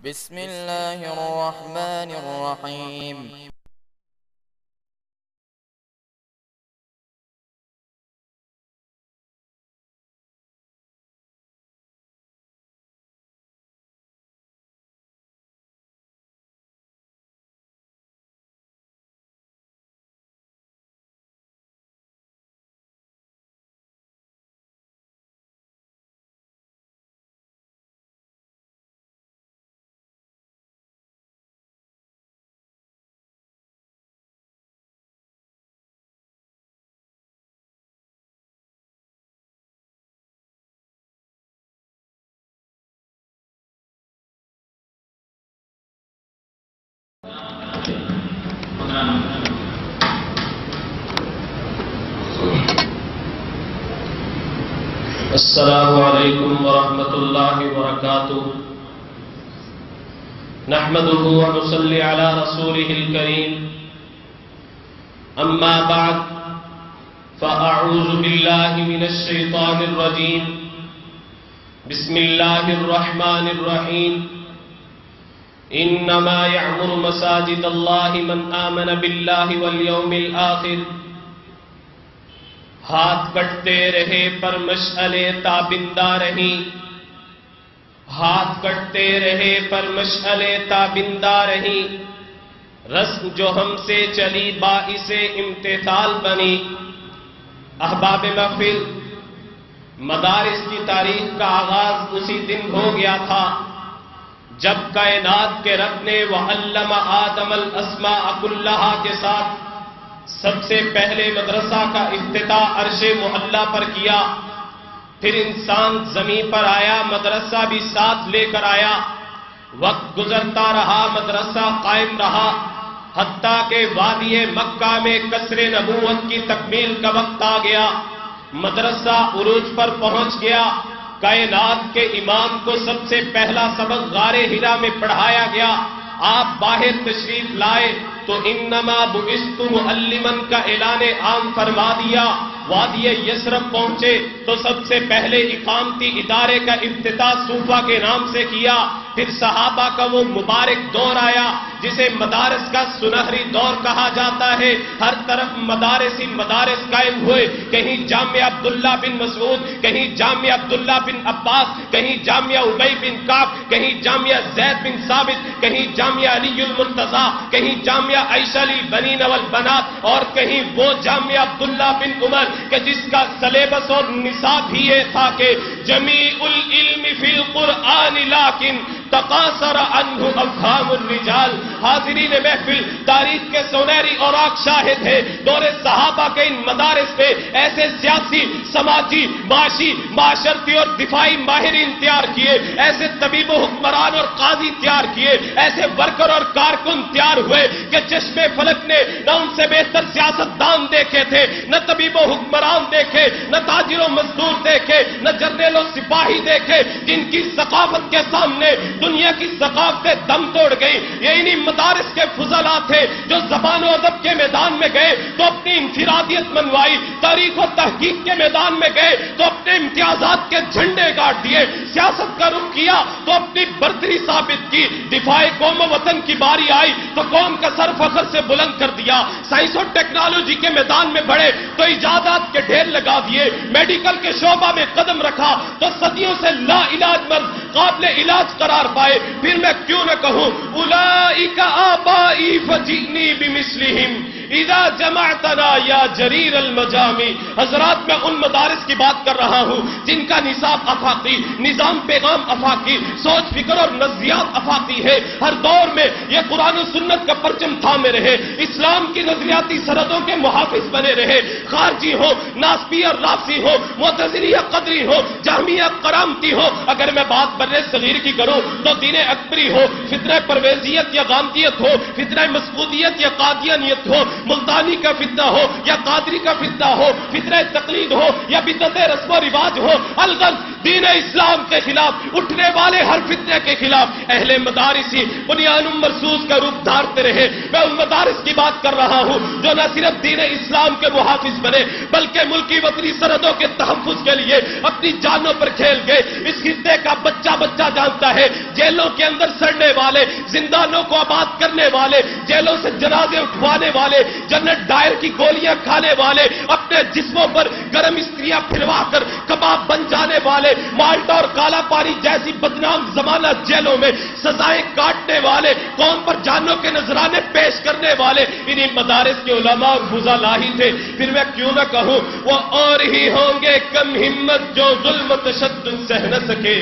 بسم الله الرحمن الرحيم. السلام علیکم ورحمۃ اللہ وبرکاتہ. نحمده ونصلي على رسوله الكريم. اما بعد فاعوذ باللہ من الشیطان الرجیم. بسم اللہ الرحمن الرحیم. انما يعمر مساجد اللہ من آمن باللہ والیوم الآخر. ہاتھ کٹتے رہے پر مشعلے تابندہ رہی. ہاتھ کٹتے رہے پر مشعلے تابندہ رہی. رسم جو ہم سے چلی باعث امتثال بنی. احباب محفل، مدارس کی تاریخ کا آغاز اسی دن ہو گیا تھا جب کائنات کے رب نے وعلم آدم الاسماء کلھا کے ساتھ سب سے پہلے مدرسہ کا افتتاح عرش محلہ پر کیا. پھر انسان زمین پر آیا، مدرسہ بھی ساتھ لے کر آیا. وقت گزرتا رہا، مدرسہ قائم رہا، حتیٰ کہ وادی مکہ میں قصر نبوت کی تکمیل کا وقت آ گیا. مدرسہ عروج پر پہنچ گیا. کائنات کے امام کو سب سے پہلا سبق غار حرا میں پڑھایا گیا. آپ باہر تشریف لائے تو انما بعثت معلما کا اعلان عام فرما دیا. وادی یثرب پہنچے تو سب سے پہلے اقامتی ادارے کا افتتاح صوفہ کے نام سے کیا. پھر صحابہ کا وہ مبارک دور آیا جسے مدارس کا سنہری دور کہا جاتا ہے. ہر طرف مدارس ہی مدارس قائم ہوئے. کہیں جامعہ عبداللہ بن مسعود، کہیں جامعہ عبداللہ بن عباس، کہیں جامعہ ابی بن کعب، کہیں جامعہ زید بن ثابت، کہیں جامعہ علی المرتضیٰ، کہیں جامعہ عائشہ للبنین والبنات، اور کہیں وہ جامعہ عبداللہ بن عمر کہ جس کا سلیبس اور نصاب ہی یہ تھا کہ جمیع العلم فی القرآن لیکن تقاصر عنہ افہام الرجال. حاضرین محفل، تاریخ کے سنہری اوراق شاہد ہے. دور صحابہ کے ان مدارس پہ ایسے سیاسی، سماجی، معاشی، معاشرتی اور دفاعی ماہرین تیار کیے، ایسے طبیب و حکمران اور قاضی تیار کیے، ایسے ورکر اور کارکن تیار ہوئے کہ چشم فلک نے نہ ان سے بہتر سیاست دان دیکھے تھے، نہ طبیب و حکمران دیکھے، نہ تاجر و مزدور دیکھے، نہ جنرل و سپاہی دیکھے، جن کی ثقافت کے سامنے دنیا کی ثقافتیں دم توڑ گئی. یہ انہی مدارس کے فضلاء تھے جو زبان و ادب کے میدان میں گئے تو اپنی انفرادیت منوائی، تاریخ و تحقیق کے میدان میں گئے تو اپنے امتیازات کے جھنڈے گاڑ دیے، سیاست کا رخ کیا تو اپنی برتری ثابت کی. دفاع قوم و وطن کی باری آئی تو قوم کا سر فخر سے بلند کر دیا. سائنس اور ٹیکنالوجی کے میدان میں بڑھے تو ایجادات کے ڈھیر لگا دیے. میڈیکل کے شعبہ میں قدم رکھا تو صدیوں سے لا علاج مرض قابل علاج قرار پائے. پھر میں کیوں نہ کہوں اولئک آبائی فجئنی بمثلہم اذا جمعتنا یا جریر المجامی. حضرات، میں ان مدارس کی بات کر رہا ہوں جن کا نصاب افاقی، نظام پیغام افاقی، سوچ فکر اور نظریات افاقی ہے. ہر دور میں یہ قرآن و سنت کا پرچم تھامے رہے، اسلام کی نظریاتی سرحدوں کے محافظ بنے رہے. خارجی ہو، ناسبی اور رافضی ہو، معتزلی یا قدری ہو، جہمی یا کرامتی ہو. اگر میں بات بر صغیر کی کروں تو دین اکبری ہو، فتنہ پرویزیت یا غامدیت ہو، فتنہ مسعودیت یا قادیانیت ہو، ملتانی کا فتنہ ہو یا قادری کا فتنہ ہو، فتنہ تقلید ہو یا بدعت رسم و رواج ہو، الغرض دین اسلام کے خلاف اٹھنے والے ہر فتنے کے خلاف اہل مدارسی بنیان مرصوص کا روپ دھارتے رہے. میں ان مدارس کی بات کر رہا ہوں جو نہ صرف دین اسلام کے محافظ بنے بلکہ ملکی وطنی سرحدوں کے تحفظ کے لیے اپنی جانوں پر کھیل گئے. اس خطے کا بچہ بچہ جانتا ہے جیلوں کے اندر سڑنے والے، زندانوں کو آباد کرنے والے، جیلوں سے جنازے اٹھوانے والے، جنرل ڈائر کی گولیاں کھانے والے، اپنے جسموں پر گرم استریاں پھروا کر کباب بن جانے والے، مالٹا اور کالا پانی جیسی بدنام زمانہ جیلوں میں سزائیں کاٹنے والے، قوم پر جانوں کے نذرانے پیش کرنے والے انہی مدارس کے علماء اور فضلاء ہی تھے. پھر میں کیوں نہ کہوں وہ اور ہی ہوں گے کم ہمت جو ظلم و تشدد سہ نہ سکے،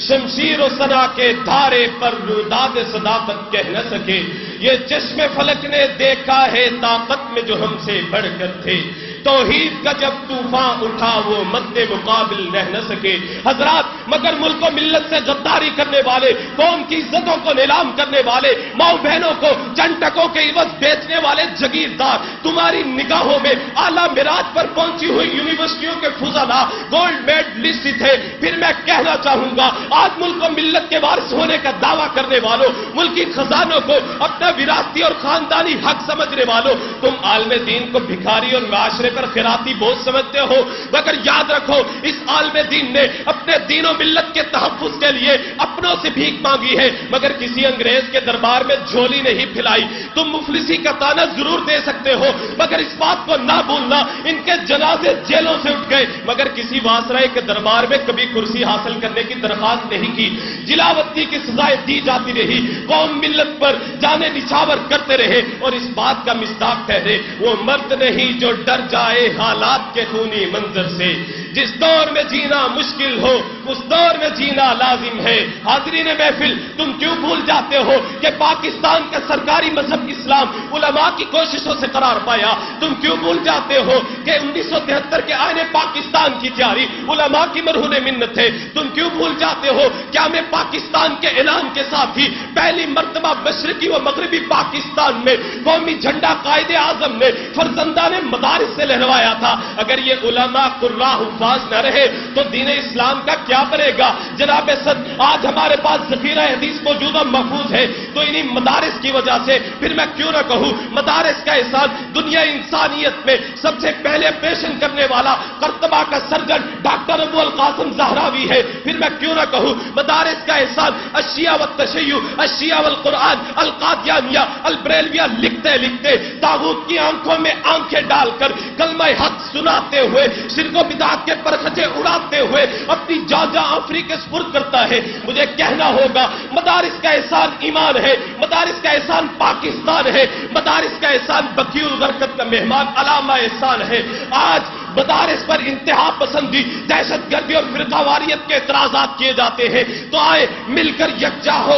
شمشیر و سنا کے دھارے پر روداد صداقت کہہ نہ سکے. یہ چشم فلک نے دیکھا ہے طاقت میں جو ہم سے بڑھ کر تھے، توحید کا جب طوفان اٹھا وہ مد مقابل رہ نہ سکے. حضرات مگر ملک و ملت سے غداری کرنے والے، قوم کی عزتوں کو نیلام کرنے والے، ماؤں بہنوں کو چند ٹکوں کے عوض بیچنے والے جگیردار تمہاری نگاہوں میں اعلیٰ معراج پر پہنچی ہوئی یونیورسٹیوں کے فضلاء گولڈ میڈلسٹ تھے. پھر میں کہنا چاہوں گا آج ملک و ملت کے وارث ہونے کا دعویٰ کرنے والوں، ملکی خزانوں کو اپنا وراثتی اور خاندانی حق سمجھنے والوں، تم عالم دین کو بھکاری اور معاشرے پر خیراتی بوجھ سمجھتے ہو. مگر یاد رکھو اس عالم دین نے اپنے دین و ملت کے تحفظ کے لیے اپنوں سے بھیک مانگی ہے مگر کسی انگریز کے دربار میں جھولی نہیں پھیلائی. تم مفلسی کا طعنہ ضرور دے سکتے ہو مگر اس بات کو نہ بھولنا ان کے جنازے جیلوں سے اٹھ گئے مگر کسی واسرائے کے دربار میں کبھی کرسی حاصل کرنے کی درخواست نہیں کی. جلاوطنی کی سزائیں دی جاتی رہی، قوم ملت پر جانے نچھاور کرتے رہے اور اس بات کا مصداق ٹھہرے وہ مرد نہیں جو ڈر جائے حالات کے خونی منظر سے. جس دور میں جینا مشکل ہو اس دور میں جینا لازم ہے. حاضرین محفل تم کیوں بھول جاتے ہو کہ پاکستان کا سرکاری مذہب اسلام علماء کی کوششوں سے قرار پایا؟ تم کیوں بھول جاتے ہو کہ 1973 کے آئین پاکستان کی تیاری علماء کی مرہون منت ہے؟ تم کیوں بھول جاتے ہو کیا میں پاکستان کے اعلان کے ساتھ ہی پہلی مرتبہ مشرقی و مغربی پاکستان میں قومی جھنڈا قائد اعظم نے فرزندان مدارس سے لہروایا تھا؟ اگر یہ علماء قراء حفاظ نہ رہے تو دین اسلام کا کیا بنے گا؟ جناب صد آج ہمارے پاس ذخیرہ حدیث موجود و محفوظ ہے تو انہی مدارس کی وجہ سے. پھر میں کیوں نہ کہوں مدارس کا احسان دنیا انسانیت میں سب سے پہلے پیشن کرنے والا قرطبہ کا سرجن ڈاکٹر ابو القاسم زہراوی ہے. پھر میں کیوں نہ کہوں مدارس کا احسان الشیعہ والتشیع، الشیعہ والقرآن، القادیانیہ، البریلویہ لکھتے لکھتے طاغوت کی آنکھوں میں آنکھیں ڈال کر کلمہ حق سناتے ہوئے شرک و بدعت کے پرخچے اڑاتے ہوئے اپنی جان آفری کے سپرد کرتا ہے. مجھے کہنا ہوگا مدارس کا احسان ایمان ہے، مدارس کا احسان پاکستان ہے، مدارس کا احسان بقیع البرکت کا مہمان علامہ احسان ہے. آج مدارس پر انتہا پسندی، دہشت گردی اور فرقہ واریت کے اعتراضات کیے جاتے ہیں تو آئے مل کر یکجا ہو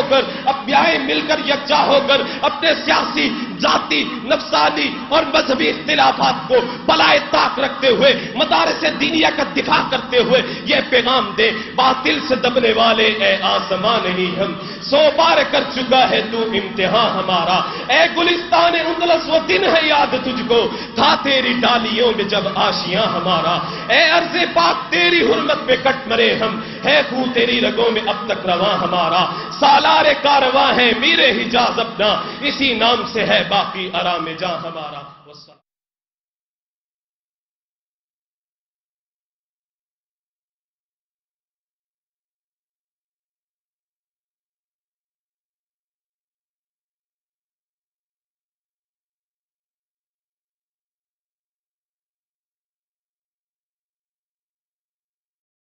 کر اپنے سیاسی، ذاتی، نفسانی اور مذہبی اختلافات کو بالائے طاق رکھتے ہوئے مدارس دینیہ کا دفاع کرتے ہوئے یہ پیغام دے باطل سے دبنے والے اے آسمان نہیں ہم 100 بار کر چکا ہے تو امتحان ہمارا. اے گلستان اندلس وہ دن ہے یاد تجھ کو تھا تیری ڈالیوں میں جب آشیاں ہمارا. اے عرض پاک تیری حرمت میں کٹ مرے ہم ہے خون تیری رگوں میں اب تک رواں ہمارا. سالار کارواں ہے میرے حجاز اپنا اسی نام سے ہے باقی آرام جاں ہمارا.